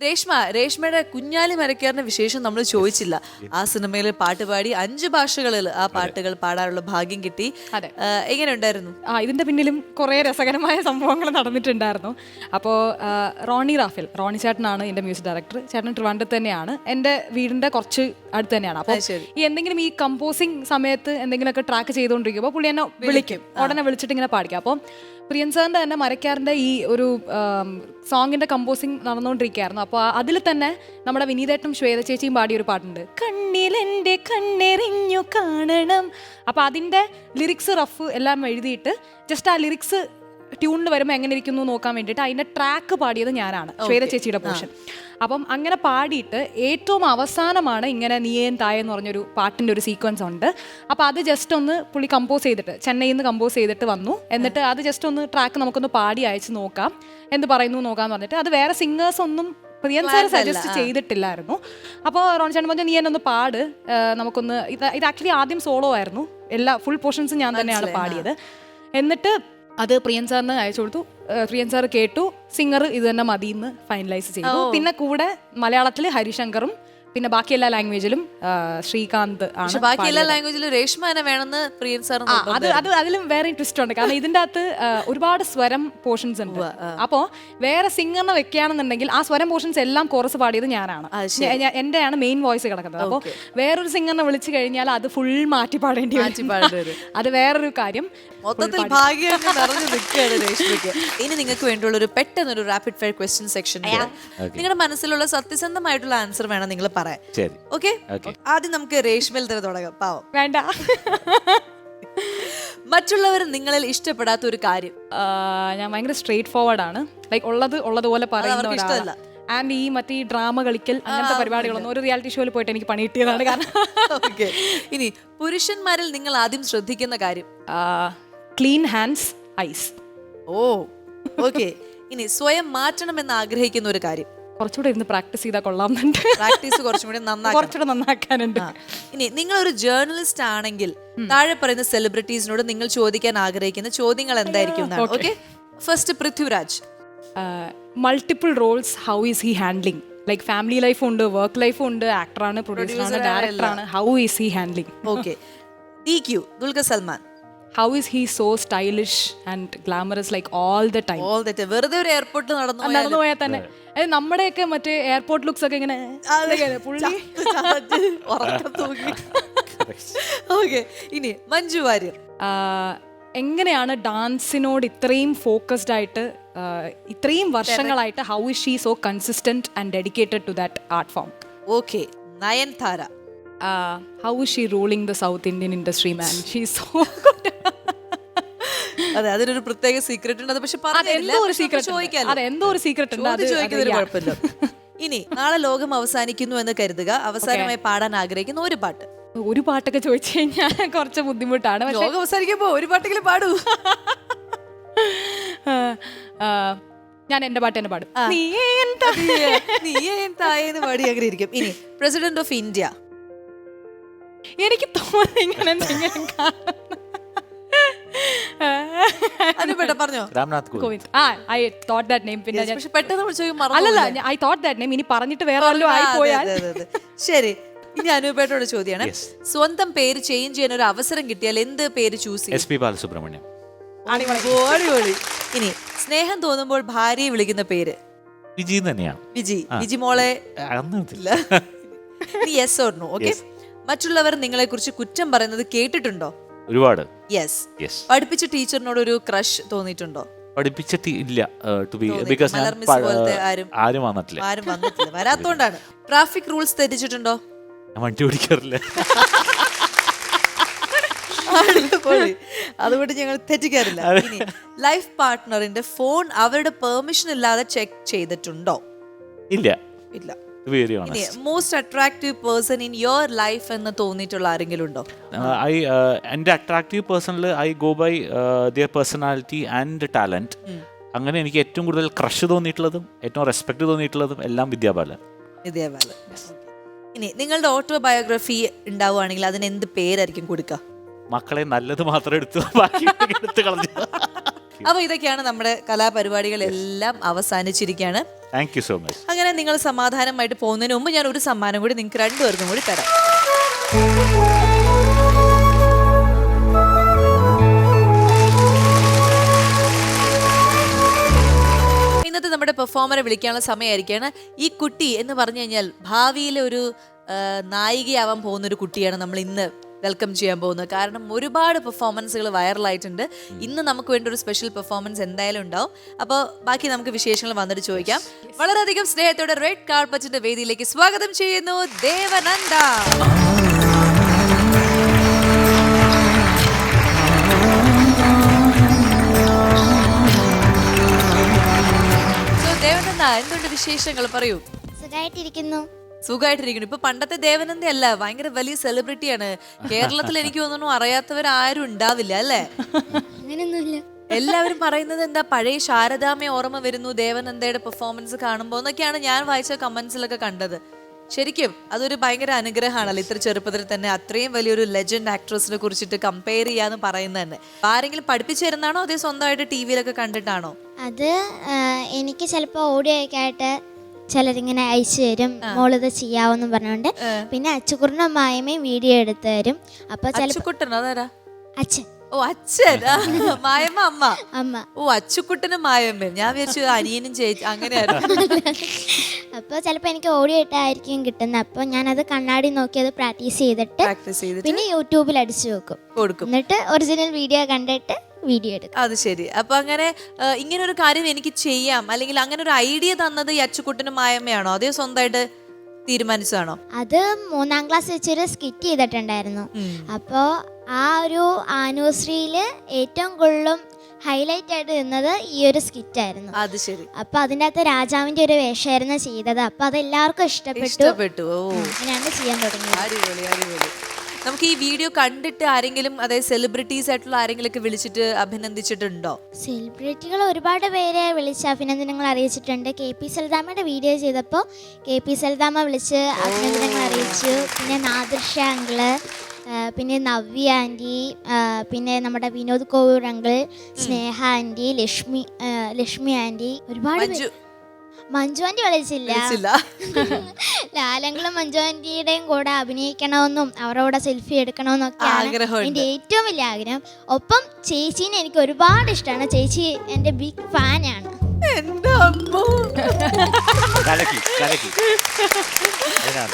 രേഷ്മയുടെ കുഞ്ഞാലി മരക്കാരന്റെ വിശേഷം നമ്മൾ ചോദിച്ചില്ല. ആ സിനിമയിൽ പാട്ട് പാടി 5 ഭാഷകളിൽ ആ പാട്ടുകൾ പാടാനുള്ള ഭാഗ്യം കിട്ടി. എങ്ങനെ ഉണ്ടായിരുന്നു? ഇതിന്റെ പിന്നിലും കുറെ രസകരമായ സംഭവങ്ങൾ നടന്നിട്ടുണ്ടായിരുന്നു. അപ്പോൾ റോണി ചേട്ടനാണ് എൻ്റെ മ്യൂസിക് ഡയറക്ടർ. ചേട്ടൻ ട്രിവാൻഡ്രത്ത് തന്നെയാണ്, എൻ്റെ വീടിന്റെ കുറച്ച് അടുത്ത് തന്നെയാണ്. അപ്പോൾ ഈ എന്തെങ്കിലും ഈ കമ്പോസിങ് സമയത്ത് എന്തെങ്കിലുമൊക്കെ ട്രാക്ക് ചെയ്തുകൊണ്ടിരിക്കുമ്പോൾ പുള്ളി എന്നെ വിളിക്കും, ഉടനെ വിളിച്ചിട്ട് ഇങ്ങനെ പാടിക്കും. അപ്പോൾ പ്രിയൻ സാറിന്റെ തന്നെ മരക്കാരന്റെ ഈ ഒരു സോങ്ങിന്റെ കമ്പോസിങ് നടന്നുകൊണ്ടിരിക്കുകയായിരുന്നു. അപ്പോൾ അതിൽ തന്നെ നമ്മുടെ വിനീതേട്ടനും ശ്വേത ചേച്ചിയും പാടിയ ഒരു പാട്ടുണ്ട്, കണ്ണിലെന്റെ കണ്ണെറിഞ്ഞു കാണണം. അപ്പോൾ അതിന്റെ ലിറിക്സ് റഫ് എല്ലാം എഴുതിയിട്ട് ജസ്റ്റ് ആ ലിറിക്സ് ട്യൂണിൽ വരുമ്പോൾ എങ്ങനെ ഇരിക്കുന്നു നോക്കാൻ വേണ്ടിയിട്ട് അതിന്റെ ട്രാക്ക് പാടിയത് ഞാനാണ്, ശ്വേത ചേച്ചിയുടെ പോർഷൻ. അപ്പം അങ്ങനെ പാടിയിട്ട് ഏറ്റവും അവസാനമാണ് ഇങ്ങനെ നീയേൻ തായ എന്ന് പറഞ്ഞൊരു പാട്ടിൻ്റെ ഒരു സീക്വൻസ് ഉണ്ട്. അപ്പോൾ അത് ജസ്റ്റ് ഒന്ന് പുള്ളി കമ്പോസ് ചെയ്തിട്ട് ചെന്നൈയിൽ നിന്ന് കമ്പോസ് ചെയ്തിട്ട് വന്നു. എന്നിട്ട് അത് ജസ്റ്റ് ഒന്ന് ട്രാക്ക് നമുക്കൊന്ന് പാടി അയച്ച് നോക്കാം, എന്ത് പറയുന്നു നോക്കാമെന്ന് പറഞ്ഞിട്ട്. അത് വേറെ സിംഗേഴ്സ് ഒന്നും പ്രിയൻ സാർ സജസ്റ്റ് ചെയ്തിട്ടില്ലായിരുന്നു. അപ്പോൾ റോണി ചേട്ടൻ പറഞ്ഞു, നീ എന്നെ ഒന്ന് പാട്, നമുക്കൊന്ന് ഇത് ആക്ച്വലി ആദ്യം സോളോ ആയിരുന്നു, എല്ലാ ഫുൾ പോർഷൻസും ഞാൻ തന്നെയാണ് പാടിയത്. എന്നിട്ട് അത് പ്രിയൻ സാറിന് അയച്ചു കൊടുത്തു. പ്രിയൻ സാർ കേട്ടു, സിംഗർ ഇത് തന്നെ മതിയെന്ന് ഫൈനലൈസ് ചെയ്തു. പിന്നെ കൂടെ മലയാളത്തിൽ ഹരിശങ്കറും പിന്നെ ബാക്കി എല്ലാ ലാംഗ്വേജിലും ശ്രീകാന്ത് ആണ്. ബാക്കി എല്ലാ ലാംഗ്വേജിലും രേഷ്മ തന്നെ വേണമെന്ന് പ്രിയൻ സാർ. അതിലും വേറെ ട്വിസ്റ്റ് ഉണ്ട്, കാരണം ഇതിന്റെ അകത്ത് ഒരുപാട് സ്വരം പോർഷൻസ് ഉണ്ട്. അപ്പോൾ വേറെ സിംഗറിനെ വെക്കുകയാണെന്നുണ്ടെങ്കിൽ ആ സ്വരം പോർഷൻസ് എല്ലാം കോറസ് പാടിയത് ഞാനാണ്, എന്റെയാണ് മെയിൻ വോയിസ് കിടക്കുന്നത്. അപ്പോൾ വേറൊരു സിംഗറിനെ വിളിച്ചു കഴിഞ്ഞാൽ അത് ഫുൾ മാറ്റി പാടേണ്ടി വരും. അത് വേറൊരു കാര്യം. മൊത്തത്തിൽ ഭാഗ്യം നിറഞ്ഞു നിൽക്കുകയാണ് രേഷ്മയ്ക്ക്. ഇനി നിങ്ങൾക്ക് വേണ്ടിയുള്ള ഒരു പെട്ടെന്നൊരു റാപ്പിഡ് ഫയർ ക്വസ്റ്റ്യൻ സെക്ഷൻ. നിങ്ങളുടെ മനസ്സിലുള്ള സത്യസന്ധമായിട്ടുള്ള ആൻസർ വേണം നിങ്ങൾ പറയാൻ. ഓക്കെ, ആദ്യം നമുക്ക് രേഷ്മയിൽ തന്നെ തുടങ്ങാം. പാവം വേണ്ട. മറ്റുള്ളവർ നിങ്ങളിൽ ഇഷ്ടപ്പെടാത്ത ഒരു കാര്യം? ഞാൻ ഭയങ്കര സ്ട്രേറ്റ് ഫോർവേഡ് ആണ്, ലൈക്ക് ഉള്ളതുപോലെ പറയുന്ന. ആൻഡ് ഈ മറ്റേ ഈ ഡ്രാമ കളിക്കൽ അങ്ങനത്തെ പരിപാടികളൊന്നും ഒരു റിയാലിറ്റി ഷോയിൽ പോയിട്ട് എനിക്ക് പണി കിട്ടിയതാണ്. കാരണം ഇനി പുരുഷന്മാരിൽ നിങ്ങൾ ആദ്യം ശ്രദ്ധിക്കുന്ന കാര്യം? Clean hands, eyes. ഓക്കെ. ഇനി സ്വയം മാറ്റണമെന്ന് ആഗ്രഹിക്കുന്ന ഒരു കാര്യം? കുറച്ചുകൂടെ ഇരുന്ന് പ്രാക്ടീസ് ചെയ്താൽ കൊള്ളാമെന്നുണ്ട്. പ്രാക്ടീസ് കുറച്ചുകൂടെ നന്നാക്കാനുണ്ട്. ഇനി നിങ്ങളൊരു ജേർണലിസ്റ്റ് ആണെങ്കിൽ താഴെ പറയുന്ന സെലിബ്രിറ്റീസിനോട് നിങ്ങൾ ചോദിക്കാൻ ആഗ്രഹിക്കുന്ന ചോദ്യങ്ങൾ എന്തായിരിക്കും? Okay, first Prithviraj. Multiple roles, how is he handling? Like family life ഉണ്ട്, വർക്ക് ലൈഫ് ഉണ്ട്, ആക്ടറാണ്, പ്രൊഡ്യൂസറാണ്, ഡയറക്ടറാണ്. How is he handling? Okay. DQ, Dulquer Salmaan. How is he so stylish and glamorous like all the time? വെറുതെ ഒരു എയർപോർട്ടിൽ നടന്നു പോയാൽ തന്നെ നമ്മുടെയൊക്കെ മറ്റേ എയർപോർട്ട് ലുക്സ് ഒക്കെ ഇങ്ങനെ പുള്ളി. ഓക്കെ. ഇനി മഞ്ജു വാര്യർ. എങ്ങനെയാണ് ഡാൻസിനോട് ഇത്രയും ഫോക്കസ്ഡ് ആയിട്ട് ഇത്രയും വർഷങ്ങളായിട്ട്, how is she so consistent and dedicated to that art form? Okay. Nayanthara. How is she ruling the South Indian industry, man? She's so good. അതെ, അതിനൊരു പ്രത്യേക സീക്രട്ട് ഉണ്ട്. പക്ഷെ എന്തോ ഒരു സീക്രട്ട് ഉണ്ട്. ഇനി നാളെ ലോകം അവസാനിക്കുന്നു എന്ന് കരുതുക, അവസാനമായി പാടാൻ ആഗ്രഹിക്കുന്ന ഒരു പാട്ട്? ഒരു പാട്ടൊക്കെ ചോദിച്ചു കഴിഞ്ഞാൽ കുറച്ച് ബുദ്ധിമുട്ടാണ്. ലോകം അവസാനിക്കുമ്പോ ഒരു പാട്ടെങ്കിലും പാടൂ. ഞാൻ എന്റെ പാട്ട് തന്നെ പാടും. തായെന്ന് പാടി അങ്ങനെ ഇരിക്കും. ഇനി പ്രസിഡന്റ് ഓഫ് ഇന്ത്യ? എനിക്ക് തോന്നി ഇങ്ങനെ പറഞ്ഞോ, Ramnath Kovind. I thought that name. പിന്നെ അല്ലല്ല, I thought that name. ഇനി പറഞ്ഞിട്ട് വേറെ വല്ലതും ആയി പോയാൽ. ശരി. ഇനി അനുപേട്ടോട് ചോദ്യമാണ്, സ്വന്തം പേര് ചേഞ്ച് ചെയ്യാൻ ഒരു അവസരം കിട്ടിയാൽ എന്ത് പേര് ചൂസ് ചെയ്യും? SP ബാലസുബ്രഹ്മണ്യം. അടിപൊളി. ഇനി സ്നേഹം തോന്നുമ്പോൾ ഭാര്യയെ വിളിക്കുന്ന പേര്? വിജി തന്നെയാണ്. വിജി മോളെ. Yes or no? ഓക്കെ. മറ്റുള്ളവർ നിങ്ങളെ കുറിച്ച് കുറ്റം പറയുന്നത് കേട്ടിട്ടുണ്ടോ? ഒരുപാട്. യെസ്. പഠിപ്പിച്ച ടീച്ചറിനോട് ഒരു ക്രഷ് തോന്നിയിട്ടുണ്ടോ? ഇല്ല, ബിക്കോസ് ആരും വന്നിട്ടില്ല. വരാത്തോണ്ടാണ്. ട്രാഫിക് റൂൾസ് തെറ്റിച്ചിട്ടുണ്ടോ? ഞാൻ വണ്ടി ഓടിക്കാറില്ല, അതുകൊണ്ട് ഞങ്ങൾ തെറ്റിക്കാറില്ല. ലൈഫ് പാർട്ട്ണറിന്റെ ഫോൺ അവരുടെ പെർമിഷൻ ഇല്ലാതെ ചെക്ക് ചെയ്തിട്ടുണ്ടോ? ഇല്ല. Most attractive person in your life എന്ന് തോന്നിയിട്ടുള്ള ആരെങ്കിലും ഉണ്ടോ? എന്റെ അട്രാക്റ്റീവ് പേഴ്സണിൽ I go by their personality and talent. അങ്ങനെ എനിക്ക് ഏറ്റവും കൂടുതൽ ക്രഷ് തോന്നിയിട്ടുള്ളതും ഏറ്റവും റെസ്പെക്ട് തോന്നിയിട്ടുള്ളതും എല്ലാം വിദ്യാബാലൻ. ഇനി നിങ്ങളുടെ ഓട്ടോബയോഗ്രഫി ഉണ്ടാവുകയാണെങ്കിൽ അതിന് എന്ത് പേരായിരിക്കും കൊടുക്കുക? മക്കളെ നല്ലത് മാത്രം എടുത്ത് കളഞ്ഞു. അപ്പൊ ഇതൊക്കെയാണ് നമ്മുടെ കലാപരിപാടികളെല്ലാം അവസാനിച്ചിരിക്കുകയാണ്. Thank you so much. അങ്ങനെ നിങ്ങൾ സമാധാനമായിട്ട് പോകുന്നതിന് മുമ്പ് ഞാൻ ഒരു സമ്മാനം കൂടി നിങ്ങൾക്ക് രണ്ടുപേർക്കും കൂടി തരാം. ഇന്നത്തെ നമ്മുടെ പെർഫോമറെ വിളിക്കാനുള്ള സമയമായിരിക്കുകയാണ്. ഈ കുട്ടി എന്ന് പറഞ്ഞു കഴിഞ്ഞാൽ ഭാവിയിലെ ഒരു നായികയാവാൻ പോകുന്ന ഒരു കുട്ടിയാണ് നമ്മൾ ഇന്ന് വെൽക്കം ചെയ്യാൻ പോകുന്നത്. കാരണം ഒരുപാട് പെർഫോമൻസുകൾ വൈറലായിട്ടുണ്ട്. ഇന്ന് നമുക്ക് വേണ്ടി ഒരു സ്പെഷ്യൽ പെർഫോമൻസ് എന്തായാലും ഉണ്ടാവും. അപ്പോൾ ബാക്കി നമുക്ക് വിശേഷങ്ങൾ വന്നിട്ട് ചോദിക്കാം. വളരെയധികം സ്നേഹത്തോടെ റെഡ് കാർപ്പറ്റിന്റെ വേദിയിലേക്ക് സ്വാഗതം ചെയ്യുന്നു ദേവനന്ദ. ദേവനന്ദ, എന്തുണ്ട് വിശേഷങ്ങൾ? പറയൂ. സുഖമായിട്ടിരിക്കുന്നു. ഇപ്പൊ പണ്ടത്തെ ദേവനന്ദ അല്ല, ഭയങ്കര വലിയ സെലിബ്രിറ്റിയാണ്. കേരളത്തിൽ എനിക്ക് തോന്നുന്നു അറിയാത്തവരാരും ഉണ്ടാവില്ല അല്ലേ? അങ്ങനെയൊന്നുമില്ല. എല്ലാവരും പറയുന്നത് എന്താ, പഴയ ശാരദാമ്മയെ ഓർമ്മ വരുന്നു ദേവനന്ദയുടെ പെർഫോമൻസ് കാണുമ്പോൾ എന്നൊക്കെയാണ് ഞാൻ വായിച്ച കമന്റ്സിലൊക്കെ കണ്ടത്. ശരിക്കും അതൊരു ഭയങ്കര അനുഗ്രഹമാണല്ലോ, ഇത്ര ചെറുപ്പത്തിൽ തന്നെ അത്രയും വലിയൊരു ലെജൻഡ് ആക്ട്രസിനെ കുറിച്ചിട്ട് കമ്പയർ ചെയ്യാന്ന് പറയുന്നത് തന്നെ. ആരെങ്കിലും പഠിപ്പിച്ചു തരുന്നതാണോ അതേ സ്വന്തമായിട്ട് ടി വിയിലൊക്കെ കണ്ടിട്ടാണോ? അത് എനിക്ക് ചിലപ്പോൾ ഓഡിയോ ഒക്കെ ആയിട്ട് ചിലരിങ്ങനെ അയച്ചു തരും, മോളിത് ചെയ്യാവെന്ന് പറഞ്ഞുകൊണ്ട്. പിന്നെ അച്ചുകുട്ടനും മായമയും വീഡിയോ എടുത്തു തരും. അപ്പൊ അതാരാ? അച്ഛൻ. ഓ അച്ഛൻ. മായമ്മ അമ്മ. അമ്മ. ഓ അച്ചുക്കുട്ടനും മായമ്മയും. ഞാൻ വിചാരിച്ചു അനിയനും ചേച്ചി അങ്ങനെയായിരുന്നു. അപ്പോൾ ചിലപ്പോൾ എനിക്ക് ഓഡിയോ ഇട്ടായിരിക്കും കിട്ടുന്നത്. അപ്പോൾ ഞാനത് കണ്ണാടി നോക്കി അത് പ്രാക്ടീസ് ചെയ്തിട്ട് പിന്നെ യൂട്യൂബിൽ അടിച്ചു കൊടുക്കും. എന്നിട്ട് ഒറിജിനൽ വീഡിയോ കണ്ടിട്ട് വീഡിയോ എടുക്കും. അത് ശരി. അപ്പൊ അങ്ങനെ ഇങ്ങനെ ഒരു കാര്യം എനിക്ക് ചെയ്യാം, അല്ലെങ്കിൽ അങ്ങനെ ഒരു ഐഡിയ തന്നത് ഈ അച്ചുക്കുട്ടനും മായമ്മയാണോ അതേ സ്വന്തമായിട്ട് തീരുമാനിച്ചതാണോ? അത് 3ാം ക്ലാസ് വെച്ചൊരു സ്കിറ്റ് ചെയ്തിട്ടുണ്ടായിരുന്നു. അപ്പോൾ ആ ഒരു ആനിവേഴ്സറിയില് ഏറ്റവും കൂടുതലും ഹൈലൈറ്റ് ആയിട്ട് നിന്നത് ഈ ഒരു സ്കിറ്റ് ആയിരുന്നു. അത് ശരി. അപ്പൊ അതിൻ്റെ അകത്ത് രാജാവിന്റെ ഒരു വേഷമായിരുന്നു ചെയ്തത്. അപ്പൊ അത് എല്ലാവർക്കും ഇഷ്ടപ്പെട്ടു. അങ്ങനെയാണ് ചെയ്യാൻ തുടങ്ങിയത്. അടിപൊളി അടിപൊളി. നമുക്ക് ഈ വീഡിയോ കണ്ടിട്ട് ആരെങ്കിലും, അതായത് സെലിബ്രിറ്റീസ് ആയിട്ടുള്ള ആരെങ്കിലും ഒക്കെ വിളിച്ചിട്ട് അഭിനന്ദിച്ചിട്ടുണ്ടോ? സെലിബ്രിറ്റികൾ ഒരുപാട് പേരെ വിളിച്ച് അഭിനന്ദനങ്ങൾ അറിയിച്ചിട്ടുണ്ട്. KP സൽദാമയുടെ വീഡിയോ ചെയ്തപ്പോൾ KP സൽദാമ വിളിച്ച് അഭിനന്ദനങ്ങൾ അറിയിച്ചു. പിന്നെ നാദിർഷ അങ്കിള്, പിന്നെ നവ്യ ആൻറ്റി, പിന്നെ നമ്മുടെ വിനോദ് കോവൂർ അങ്കിൾ, സ്നേഹ ആൻറ്റി, ലക്ഷ്മി ആൻറ്റി, ഒരുപാട്. മഞ്ജു ആൻറ്റി വിളിച്ചില്ല. ലാലങ്ങളും മഞ്ജു ആൻറ്റിയുടെയും കൂടെ അഭിനയിക്കണമെന്നും അവരോടെ സെൽഫി എടുക്കണമെന്നൊക്കെയാണ് എൻ്റെ ഏറ്റവും വലിയ ആഗ്രഹം. ഒപ്പം ചേച്ചീനെ എനിക്ക് ഒരുപാട് ഇഷ്ടമാണ്. ചേച്ചി എൻ്റെ ബിഗ് ഫാനാണ്.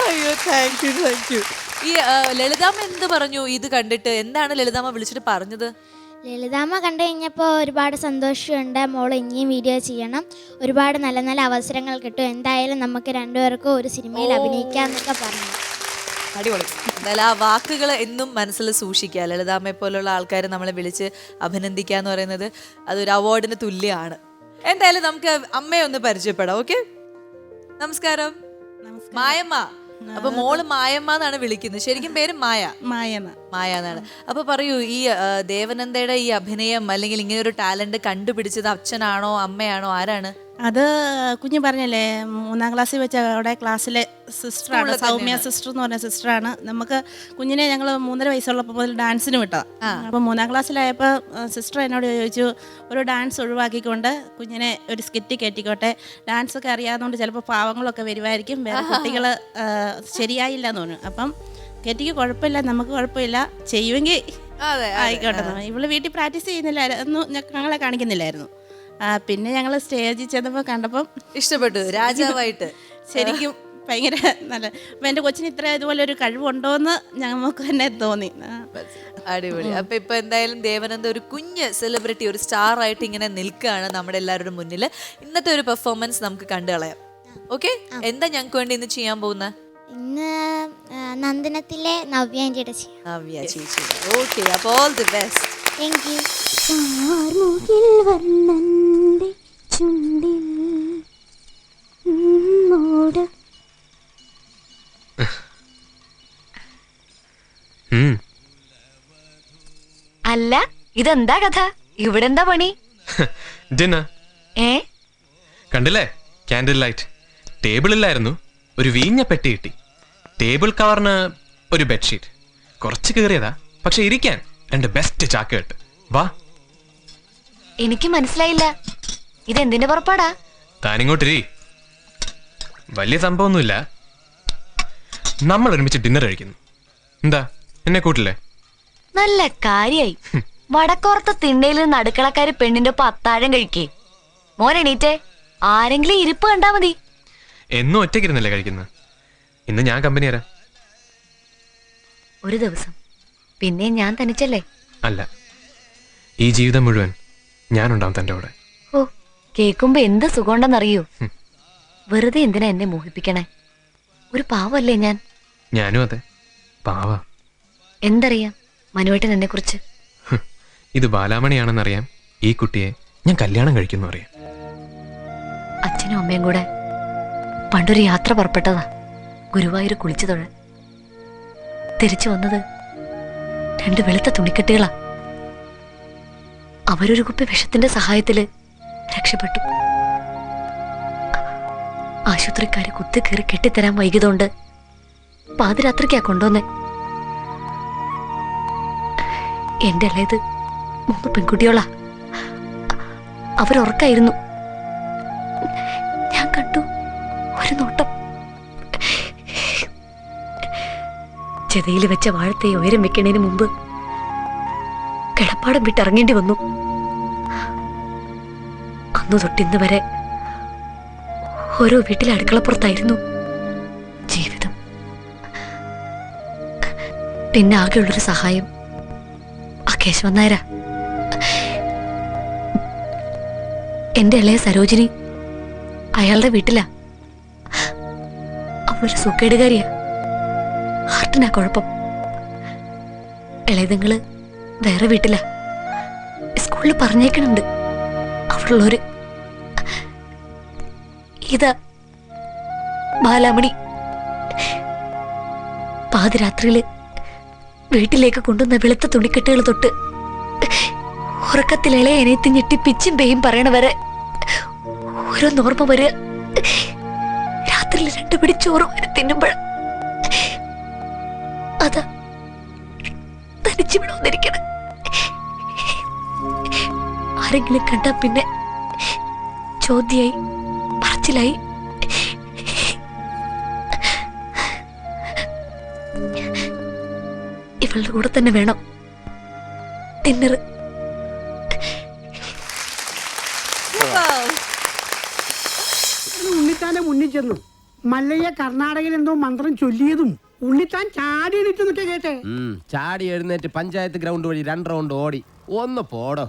അയ്യോ താങ്ക് യു. ഈ ലളിതാമ്മ എന്ത് പറഞ്ഞു ഇത് കണ്ടിട്ട്? എന്താണ് ലളിതാമ്മ വിളിച്ചിട്ട് പറഞ്ഞത്? ലളിതാമ്മ കണ്ടു കഴിഞ്ഞപ്പോൾ ഒരുപാട് സന്തോഷമുണ്ട്. മോൾ ഇനിയും വീഡിയോ ചെയ്യണം, ഒരുപാട് നല്ല നല്ല അവസരങ്ങൾ കിട്ടും, എന്തായാലും നമുക്ക് രണ്ടുപേർക്കും ഒരു സിനിമയിൽ അഭിനയിക്കാന്നൊക്കെ പറഞ്ഞു. അടിപൊളി. എന്തായാലും ആ വാക്കുകൾ എന്നും മനസ്സിൽ സൂക്ഷിക്കുക. ലളിതാമ്മയെ പോലുള്ള ആൾക്കാർ നമ്മളെ വിളിച്ച് അഭിനന്ദിക്കുക എന്ന് പറയുന്നത് അതൊരു അവാർഡിന് തുല്യമാണ്. എന്തായാലും നമുക്ക് അമ്മയെ ഒന്ന് പരിചയപ്പെടാം. ഓക്കെ, നമസ്കാരം. മായമ്മ. അപ്പൊ മോള് മായമ്മ എന്നാണ് വിളിക്കുന്നത്. ശരിക്കും പേര് മായ എന്നാണ്. അപ്പൊ പറയൂ, ഈ ദേവനന്ദയുടെ ഈ അഭിനയം അല്ലെങ്കിൽ ഇങ്ങനെ ഒരു ടാലന്റ് കണ്ടുപിടിച്ചത് അച്ഛനാണോ അമ്മയാണോ ആരാണ്? അത് കുഞ്ഞു പറഞ്ഞല്ലേ, 3ാം ക്ലാസ്സിൽ വെച്ച അവിടെ ക്ലാസ്സിലെ സിസ്റ്ററാണ്, സൗമ്യ സിസ്റ്റർ എന്ന് പറഞ്ഞ സിസ്റ്ററാണ്. നമുക്ക് കുഞ്ഞിനെ ഞങ്ങൾ 3.5 വയസ്സുള്ളപ്പോൾ മുതൽ ഡാൻസിന് വിട്ടതാണ്. അപ്പോൾ 3ാം ക്ലാസ്സിലായപ്പോൾ സിസ്റ്റർ എന്നോട് ചോദിച്ചു, ഒരു ഡാൻസ് ഒഴിവാക്കിക്കൊണ്ട് കുഞ്ഞിനെ ഒരു സ്കിറ്റ് കയറ്റിക്കോട്ടെ, ഡാൻസൊക്കെ അറിയാവുന്നതുകൊണ്ട് ചിലപ്പോൾ പാവങ്ങളൊക്കെ വരുമായിരിക്കും, വേറെ കുട്ടികൾ ശരിയായില്ല എന്ന് പറഞ്ഞു. അപ്പം കയറ്റിക്ക് കുഴപ്പമില്ല, നമുക്ക് കുഴപ്പമില്ല, ചെയ്യുമെങ്കിൽ ആയിക്കോട്ടെ. ഇവള് വീട്ടിൽ പ്രാക്ടീസ് ചെയ്യുന്നില്ലായിരുന്നു, ഞങ്ങളെ കാണിക്കുന്നില്ലായിരുന്നു. പിന്നെ ഞങ്ങൾ സ്റ്റേജിൽ ചെന്നപ്പോൾ കണ്ടപ്പം ഇഷ്ടപ്പെട്ടു. രാജാവായിട്ട് ശരിക്കും ഭയങ്കര നല്ല. അപ്പം എൻ്റെ കൊച്ചിന് ഇത്ര ഇതുപോലെ ഒരു കഴിവുണ്ടോയെന്ന് ഞങ്ങൾക്ക് തന്നെ തോന്നി. അടിപൊളി. അപ്പൊ ഇപ്പൊ എന്തായാലും ദേവനന്ദ ഒരു കുഞ്ഞ് സെലിബ്രിറ്റി, ഒരു സ്റ്റാർ ആയിട്ട് ഇങ്ങനെ നിൽക്കുകയാണ് നമ്മുടെ എല്ലാവരുടെ മുന്നിൽ. ഇന്നത്തെ ഒരു പെർഫോമൻസ് നമുക്ക് കണ്ടു കളയാം. ഓക്കെ, എന്താ ഞങ്ങൾക്ക് വേണ്ടി ഇന്ന് ചെയ്യാൻ പോകുന്നത്? ഇന്ന് നന്ദനത്തിലെ നവ്യ ചേച്ചി. ഓക്കെ, അപ്പോൾ all the best. Thank you. അല്ല, ഇതെന്താ കഥ? ഇവിടെ എന്താ പണി? ഡിന്നർ. കണ്ടില്ലേ, ക്യാൻഡിൽ ലൈറ്റ്. ടേബിളിലായിരുന്നു ഒരു വീഞ്ഞ പെട്ടി കിട്ടി. ടേബിൾ കവറിന് ഒരു ബെഡ്ഷീറ്റ്. കുറച്ച് കീറിയതാ, പക്ഷെ ഇരിക്കാൻ 2 ബെസ്റ്റ് ചാക്കേട്ട്. വാ. എനിക്ക് മനസ്സിലായില്ല, ഇതെന്തിന്റെ പുറപ്പാടാ? താനിങ്ങോട്ടിരി, വലിയ സംഭവമൊന്നുമില്ല. നമ്മൾ ഒരുമിച്ച് ഡിന്നർ കഴിക്കുന്നു. എന്താ എന്നെ കൂട്ടില്ലേ? നല്ല കാര്യായി. വടക്കോർത്ത തിണ്ണയിൽ നിന്ന് അടുക്കളക്കാര് പെണ്ണിന്റെ ഒപ്പം അത്താഴം കഴിക്കേ. മോനെണീറ്റേ, ആരെങ്കിലും ഇരിപ്പ് കണ്ടാ മതി. എന്നും ഒറ്റയ്ക്കിരുന്നല്ലേ കഴിക്കുന്നത്. ഇന്ന് ഞാൻ കമ്പനി തരാം. ഒരു ദിവസം പിന്നെ ഞാൻ തനിച്ചല്ലേ? അല്ല, ഈ ജീവിതം മുഴുവൻ ഞാനുണ്ടാവും തൻ്റെ കൂടെ. ഓ, കേൾക്കുമ്പോ എന്ത് സുഖമുണ്ടെന്നറിയോ? വെറുതെ എന്തിനാ എന്നെ മോഹിപ്പിക്കണേ? ഒരു പാവല്ലേ ഞാൻ? ഞാനും അതെ, പാവ. എന്തറിയാം മനുവേട്ടൻ എന്നെ കുറിച്ച്? ഇത് ബാലാമണിയാണെന്നറിയാം. ഈ കുട്ടിയെ ഞാൻ കല്യാണം കഴിക്കുന്നു അറിയാം. അച്ഛനും അമ്മയും കൂടെ പണ്ടൊരു യാത്ര പുറപ്പെട്ടതാ, ഗുരുവായൂർ കുളിച്ചു തൊഴാൻ. തിരിച്ചു വന്നത് 2 വെളുത്ത തുണിക്കെട്ടുകളാ. അവരൊരു കുപ്പി വിഷത്തിന്റെ സഹായത്തില് രക്ഷപ്പെട്ടു. ആശുപത്രിക്കാര് കുത്തിക്കേറി കെട്ടിത്തരാൻ വൈകിയതുകൊണ്ട് പാതിരാത്രിക്കാ കൊണ്ടുവന്നേ. എന്റെ ഇളയത് 3 പെൺകുട്ടികളാ. അവരുറക്കായിരുന്നു. ഞാൻ കണ്ടു ഒരു നോട്ടം. ചെതയിൽ വെച്ച വാഴത്തെ ഉയരം വെക്കണതിന് മുമ്പ് കിടപ്പാടം വിട്ടിറങ്ങേണ്ടി വന്നു. അന്നു തൊട്ടിന്ന് വരെ ഓരോ വീട്ടിലെ അടുക്കളപ്പുറത്തായിരുന്നു ജീവിതം. പിന്നെ ആകെയുള്ളൊരു സഹായം ആ കേശവൻ നായരാ. എന്റെ ഇളയ സരോജിനി അയാളുടെ വീട്ടിലാ. അവളൊരു സുഖേടുകാരിയാ. ഹാർട്ടിനാ കുഴപ്പം. ഇളയതങ്ങള് വേറെ വീട്ടിലാ. സ്കൂളിൽ പറഞ്ഞേക്കണുണ്ട്. അവിടുള്ളൊരു ഇതാ ബാലാമണി. പാതിരാത്രിയില് വീട്ടിലേക്ക് കൊണ്ടുവന്ന വെളുത്ത തുണിക്കെട്ടുകൾ തൊട്ട് ഉറക്കത്തിൽ ഇളയ അനിയത്തി ഞെട്ടി പിച്ചും പേയും പറയണ വരെ ഓരോ ഓർമ്മ വരെ. രാത്രിയിൽ 2 പിടി ചോറ് വരെ തിന്നുമ്പോഴ അതാ തനിച്ചിവിടെ വന്നിരിക്കണം. ആരെങ്കിലും കണ്ടാ പിന്നെ ചോദ്യായി പറച്ചിലായി. ഇവളുടെ കൂടെ തന്നെ വേണം ഡിന്നർ. ഉണ്ണിത്താന്റെ മുന്നിൽ ചെന്നു മല്ലയ്യ കർണാടകയിൽ എന്തോ മന്ത്രം ചൊല്ലിയതും ഉണ്ണിത്താൻ ചാടി എണീറ്റെന്നൊക്കെ കേട്ടെ. ചാടി എഴുന്നേറ്റ് പഞ്ചായത്ത് ഗ്രൗണ്ട് വഴി 2 റൗണ്ട് ഓടി. ഒന്ന് പോടോ.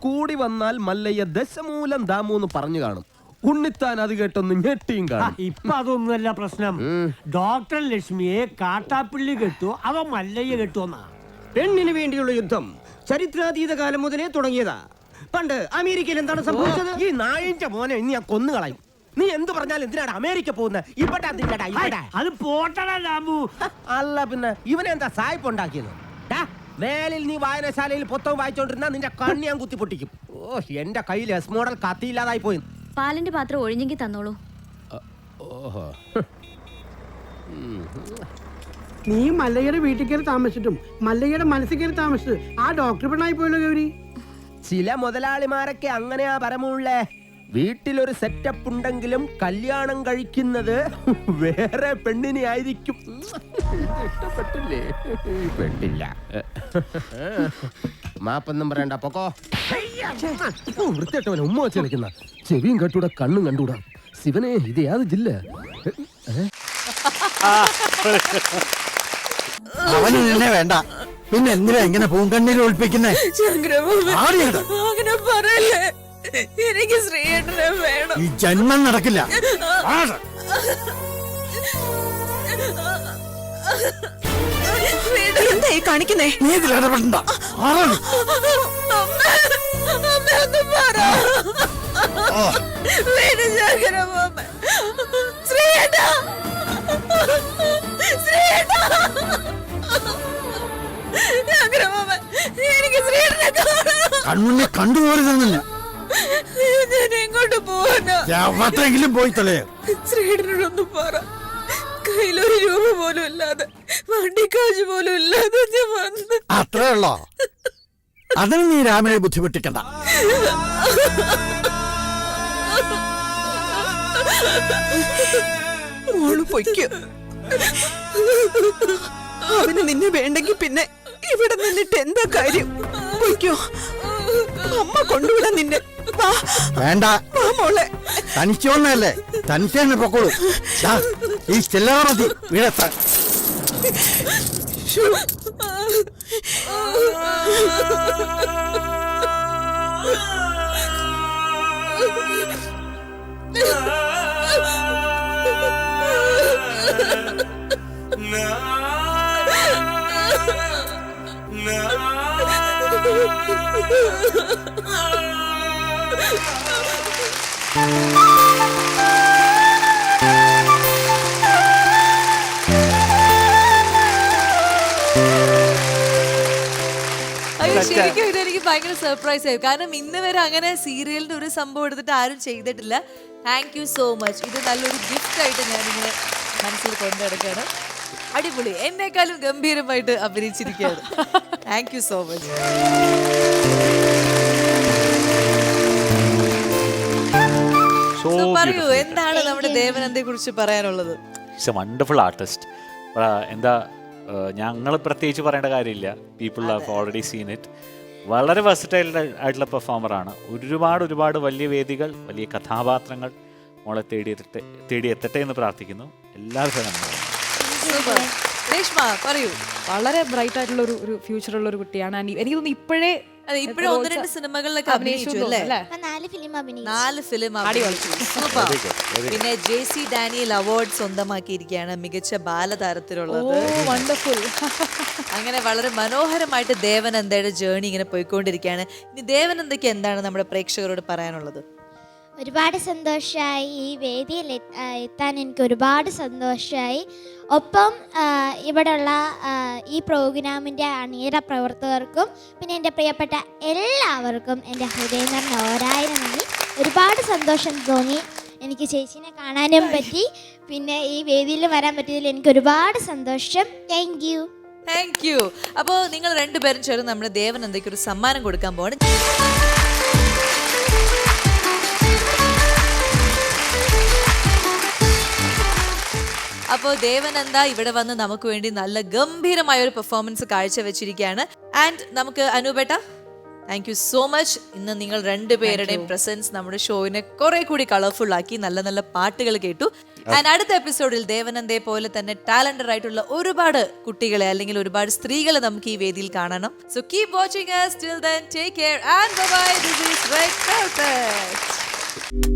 കൂടി വന്നാൽ മല്ലയ്യ ദശമൂലം ദാമൂന്ന് പറഞ്ഞു കാണും. ഉണ്ണിത്താൻ അത് കേട്ടൊന്ന് ഞെട്ടിയും കാണും. ഇപ്പൊ അതൊന്നുമല്ല പ്രശ്നം. ഡോക്ടർ ലക്ഷ്മിയെ കാട്ടാപ്പിള്ളി കെട്ടു, അവ മല്ലയ്യ കെട്ടുവന്നാ. പെണ്ണിന് വേണ്ടിയുള്ള യുദ്ധം ചരിത്രാതീത കാലം മുതലേ തുടങ്ങിയതാ. പണ്ട് അമേരിക്കയിൽ എന്താണ് സംഭവിച്ചത്? ഈ നായിന്റെ മോനെ ഇനി ഞാൻ കൊന്നു കളയും. നീ എന്ത് പറഞ്ഞാലും എന്തിനാണ് അമേരിക്ക പോകുന്നത്? ഇവിടെ അത് പോട്ടടാ ദാമു. അല്ല പിന്നെ ഇവനെന്താ സായിപ്പ് ഉണ്ടാക്കിയത്? വേലിൽ നീ വായനശാലയിൽ പുസ്തകം വായിച്ചോണ്ടിരുന്ന നിന്റെ കണ്ണി ഞാൻ കുത്തി പൊട്ടിക്കും. ഓ, എന്റെ കയ്യിൽ എസ് മോഡൽ കത്തിയില്ലാതായി പോയി. പാലിന്റെ പാത്രം ഒഴിഞ്ഞെങ്കിൽ തന്നോളൂ. ഓഹോ, നീ മല്ലയ്യയുടെ വീട്ടിൽ കയറി താമസിച്ചിട്ടും മല്ലയ്യയുടെ മനസ്സിൽ കയറി താമസിച്ചത് ആ ഡോക്ടർ പെണ്ണായി പോയല്ലോ ഗൗരി. ചില മുതലാളിമാരൊക്കെ അങ്ങനെയാ പരമുള്ളേ. വീട്ടിലൊരു സെറ്റപ്പ് ഉണ്ടെങ്കിലും കല്യാണം കഴിക്കുന്നത് വേറെ പെണ്ണിനെ ആയിരിക്കും. ഇഷ്ടപ്പെട്ടില്ലേ? പെട്ടില്ല. മാപ്പൊന്നും പറയണ്ട, പൊക്കോ. വൃത്തിയായിട്ടവനെ ഉമ്മ വെച്ച് കളിക്കുന്ന ചെവിയും കെട്ടൂടാ, കണ്ണും കണ്ടൂടാ. ശിവനെ, ഇത് യാത് ജില്ല. അവന് നിന്നെ വേണ്ട, പിന്നെ എന്തിനാ ഇങ്ങനെ പൂങ്കണ്ണിൽ ഒളിപ്പിക്കുന്നേ? അങ്ങനെ പറയല്ലേ, എനിക്ക് ശ്രീയേട്ടനെ വേണം. ഈ ജന്മം നടക്കില്ല. എന്തായി കാണിക്കുന്നേ? നീ ഇതിൽ ഇടപെടണ്ട. കൺമുന്നെ കണ്ടുപോലെ തന്നെ ഞാൻ എങ്ങോട്ട് പോവാനോ? എവിടെയെങ്കിലും പോയി തലേ. ശ്രീയേട്ടനോടൊന്നും പറ. കയ്യിലൊരു രൂപ പോലും ഇല്ലാതെ, വണ്ടിക്കാശ് പോലും ഇല്ലാതെ ഞാൻ വന്ന്. അത്രേ ഉള്ളോ? അതിന് നീ രാമനെ ബുദ്ധിമുട്ടിക്കണ്ട. മോള് പൊയ്ക്കോ. അവന് നിന്നെ വേണ്ടെങ്കിൽ പിന്നെ ഇവിടെ നിന്നിട്ട് എന്താ കാര്യം? പൊയ്ക്കോ, അമ്മ കൊണ്ടുവിടാ നിന്നെ. വാ. വേണ്ട, വാ മോളെ. തനിച്ചോന്നല്ലേ, തനിച്ച് തന്നെ പൊക്കോളൂ. ഈ ചെല്ലാ മതി വീടെത്താൻ. അയ്യോ, ശരിക്കും ഇതെനിക്ക് ഭയങ്കര സർപ്രൈസ് ആയി. കാരണം ഇന്ന് വരെ അങ്ങനെ സീരിയലിന്റെ ഒരു സംഭവം എടുത്തിട്ട് ആരും ചെയ്തിട്ടില്ല. Thank you so much. ഇത് നല്ലൊരു ഗിഫ്റ്റ് ആയിട്ട് ഞാൻ ഇങ്ങനെ മനസ്സിൽ കൊണ്ടുനടക്കുകയാണ്. അടിപൊളി, എന്നെക്കാളും ഗംഭീരമായിട്ട് അഭിനയിച്ചിരിക്കുകയാണ്. Thank you so much. പറയൂ, എന്താണ് നമ്മുടെ ദേവനന്ദയെ കുറിച്ച് പറയാനുള്ളത്? It's a wonderful artist. എന്താ, ഞങ്ങൾ പ്രത്യേകിച്ച് പറയേണ്ട കാര്യമില്ല. People have already seen it. വളരെ വെർസറ്റൈൽ ആയിട്ടുള്ള പെർഫോമറാണ്. ഒരുപാട് വലിയ വേദികൾ, വലിയ കഥാപാത്രങ്ങൾ മോളെ തേടിയെത്തട്ടെ എന്ന് പ്രാർത്ഥിക്കുന്നു. എല്ലാവരും രേഷ്മ പറയൂ. വളരെ ബ്രൈറ്റ് ആയിട്ടുള്ള ഒരു ഫ്യൂച്ചറുള്ള ഒരു കുട്ടിയാണ്. എനിക്ക് തോന്നുന്നു ഇപ്പോഴേ ഇപ്പോഴും 1-2 സിനിമകളിലൊക്കെ അഭിനയിച്ചു അല്ലേ? 4 ഫിലിം അഭിനയിച്ചു. 4 ഫിലിം അഭിനയിച്ചു. സൂപ്പർ. പിന്നെ JC ഡാനിയൽ അവാർഡ് സ്വന്തമാക്കിയിരിക്കുകയാണ്, മികച്ച ബാലതാരത്തിലുള്ളത്. വണ്ടർഫുൾ. അങ്ങനെ വളരെ മനോഹരമായിട്ട് ദേവനന്ദയുടെ ജേർണി ഇങ്ങനെ പോയിക്കൊണ്ടിരിക്കുകയാണ്. ഇനി ദേവനന്ദയ്ക്ക് എന്താണ് നമ്മുടെ പ്രേക്ഷകരോട് പറയാനുള്ളത്? ഒരുപാട് സന്തോഷമായി. ഈ വേദിയിൽ എത്താൻ എനിക്ക് ഒരുപാട് സന്തോഷമായി. ഒപ്പം ഇവിടെയുള്ള ഈ പ്രോഗ്രാമിൻ്റെ അണിയറ പ്രവർത്തകർക്കും പിന്നെ എൻ്റെ പ്രിയപ്പെട്ട എല്ലാവർക്കും എൻ്റെ ഹൃദയം നിറഞ്ഞ 1000 നന്ദി. ഒരുപാട് സന്തോഷം തോന്നി. എനിക്ക് ചേച്ചീനെ കാണാനും പറ്റി. പിന്നെ ഈ വേദിയിൽ വരാൻ പറ്റിയതിൽ എനിക്ക് ഒരുപാട് സന്തോഷം. Thank you. Thank you. അപ്പോൾ നിങ്ങൾ രണ്ടുപേരും ചേർന്ന് നമ്മുടെ ദേവനന്ദയ്ക്ക് ഒരു സമ്മാനം കൊടുക്കാൻ പോവാണ്. അപ്പോൾ ദേവനന്ദ ഇവിടെ വന്ന് നമുക്ക് വേണ്ടി നല്ല ഗംഭീരമായ ഒരു പെർഫോമൻസ് കാഴ്ചവെച്ചിരിക്കുകയാണ്. ആൻഡ് നമുക്ക് അനൂപേട്ട, താങ്ക് യു സോ മച്ച്. ഇന്ന് നിങ്ങൾ രണ്ടുപേരുടെയും പ്രസൻസ് നമ്മുടെ ഷോയിനെ കുറെ കൂടി കളർഫുൾ ആക്കി. നല്ല നല്ല പാട്ടുകൾ കേട്ടു. ആൻഡ് അടുത്ത എപ്പിസോഡിൽ ദേവനന്ദയെ പോലെ തന്നെ ടാലന്റഡ് ആയിട്ടുള്ള ഒരുപാട് കുട്ടികളെ അല്ലെങ്കിൽ ഒരുപാട് സ്ത്രീകളെ നമുക്ക് ഈ വേദിയിൽ കാണണം. So keep watching us. Till then, take care and bye bye. This is Red Carpet.